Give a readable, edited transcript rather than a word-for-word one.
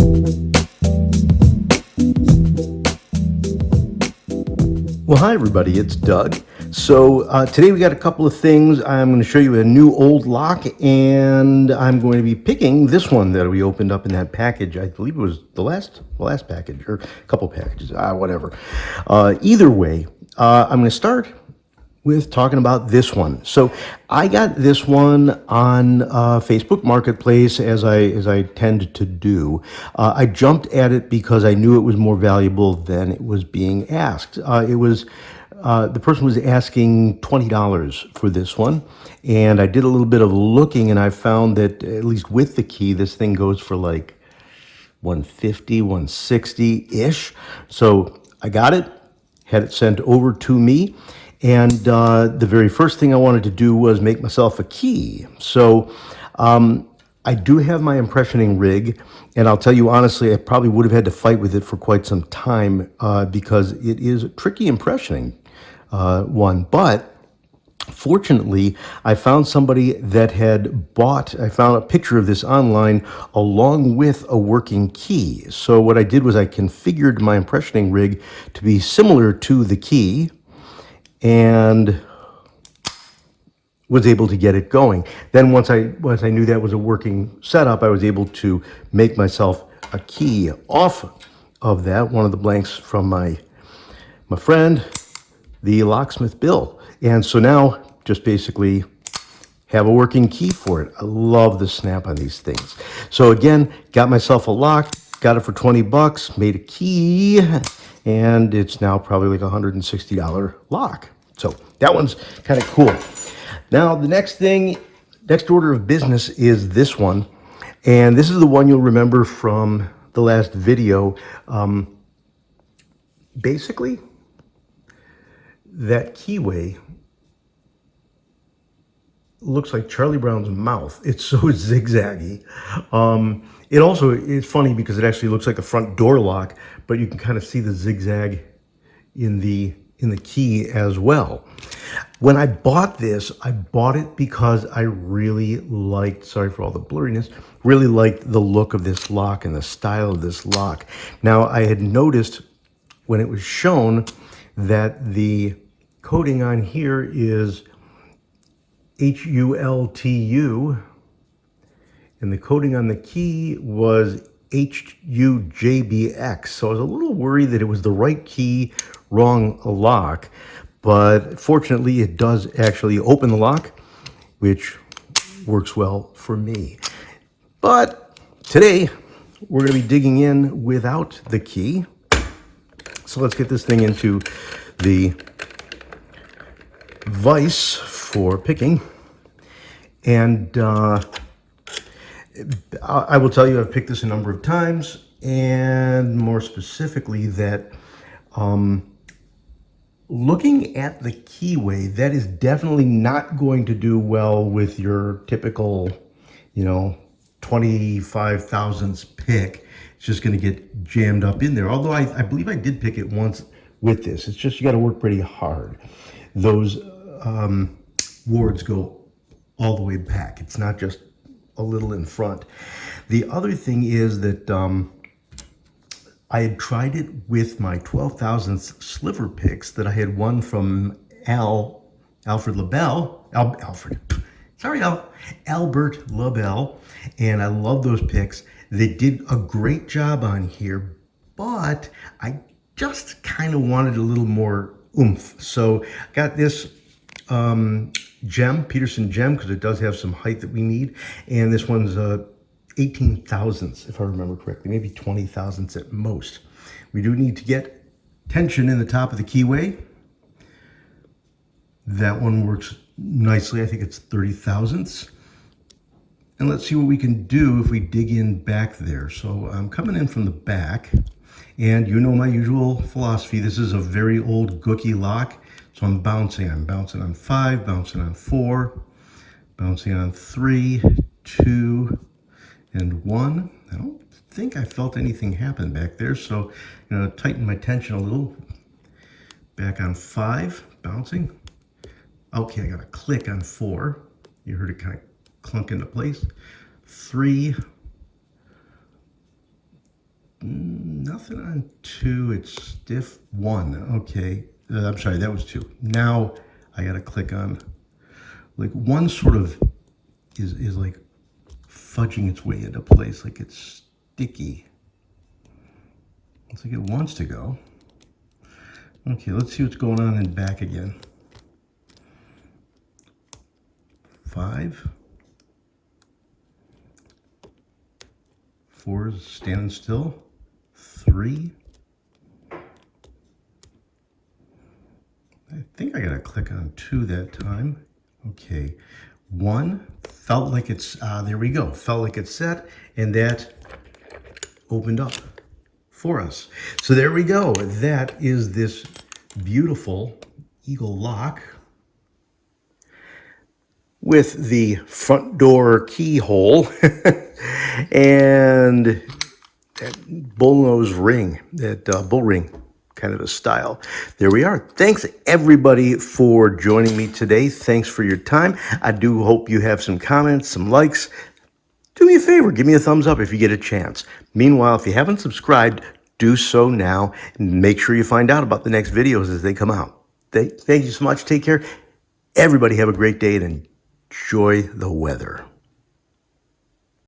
Well, hi everybody, it's Doug. So today we got a couple of things. I'm going to show you a new old lock, and I'm going to be picking this one that we opened up in that package. I believe it was the last package, or a couple packages, whatever. Either way, I'm going to start with talking about this one. So I got this one on Facebook Marketplace, as I tend to do. I jumped at it because I knew it was more valuable than it was being asked. The person was asking $20 for this one, and I did a little bit of looking, and I found that at least with the key, this thing goes for like 150, 160-ish. So I got it, had it sent over to me, and the very first thing I wanted to do was make myself a key. So I do have my impressioning rig, and I'll tell you honestly, I probably would have had to fight with it for quite some time because it is a tricky impressioning one. But fortunately, I found somebody that I found a picture of this online along with a working key. So what I did was I configured my impressioning rig to be similar to the key and was able to get it going. Then once I knew that was a working setup, I was able to make myself a key off of that, one of the blanks from my friend, the locksmith Bill. And so now just basically have a working key for it. I love the snap on these things. So again, got myself a lock, got it for 20 bucks, made a key, and it's now probably like a $160 lock. So that one's kind of cool. Now the next order of business is this one. And this is the one you'll remember from the last video. Basically, that keyway looks like Charlie Brown's mouth. It's so zigzaggy. It's funny because it actually looks like a front door lock, but you can kind of see the zigzag in the key as well. When I bought this, I bought it because I really liked, sorry for all the blurriness, really liked the look of this lock and the style of this lock. Now, I had noticed when it was shown that the coating on here is HULTU, and the coating on the key was HUJBX. So I was a little worried that it was the right key, wrong lock, but fortunately it does actually open the lock, which works well for me. But today we're going to be digging in without the key. So let's get this thing into the vise for picking. And I will tell you, I've picked this a number of times, and more specifically that looking at the keyway, that is definitely not going to do well with your typical, 25 thousandths pick. It's just going to get jammed up in there. Although I believe I did pick it once with this. It's just you got to work pretty hard. Those wards go all the way back. It's not just a little in front. The other thing is that I had tried it with my 12 thousandths sliver picks that I had won from Albert LaBelle, and I love those picks. They did a great job on here, but I just kind of wanted a little more oomph. So I got this Peterson gem, because it does have some height that we need, and this one's 18 thousandths, if I remember correctly, maybe 20 thousandths at most. We do need to get tension in the top of the keyway. That one works nicely. I think it's 30 thousandths. And let's see what we can do if we dig in back there. So I'm coming in from the back, and you know my usual philosophy. This is a very old gooky lock. So I'm bouncing on 5, bouncing on 4, bouncing on 3, 2, and 1. I don't think I felt anything happen back there, so I'm going to tighten my tension a little. Back on 5, bouncing. Okay, I got a click on 4. You heard it kind of clunk into place. 3, Nothing on 2, it's stiff 1. Okay, I'm sorry, that was 2. Now I gotta click on, like 1 sort of is like fudging its way into place, like it's sticky. Looks like it wants to go. Okay, let's see what's going on and back again. 5. 4 is standing still. 3. I think I gotta click on 2 that time. Okay, 1 felt like it's, there we go, felt like it's set, and that opened up for us. So there we go. That is this beautiful eagle lock with the front door keyhole and that bullnose ring, that bull ring kind of a style. There we are. Thanks everybody for joining me today. Thanks for your time. I do hope you have some comments, some likes. Do me a favor, give me a thumbs up if you get a chance. Meanwhile, if you haven't subscribed, do so now. And make sure you find out about the next videos as they come out. Thank you so much. Take care. Everybody have a great day and enjoy the weather.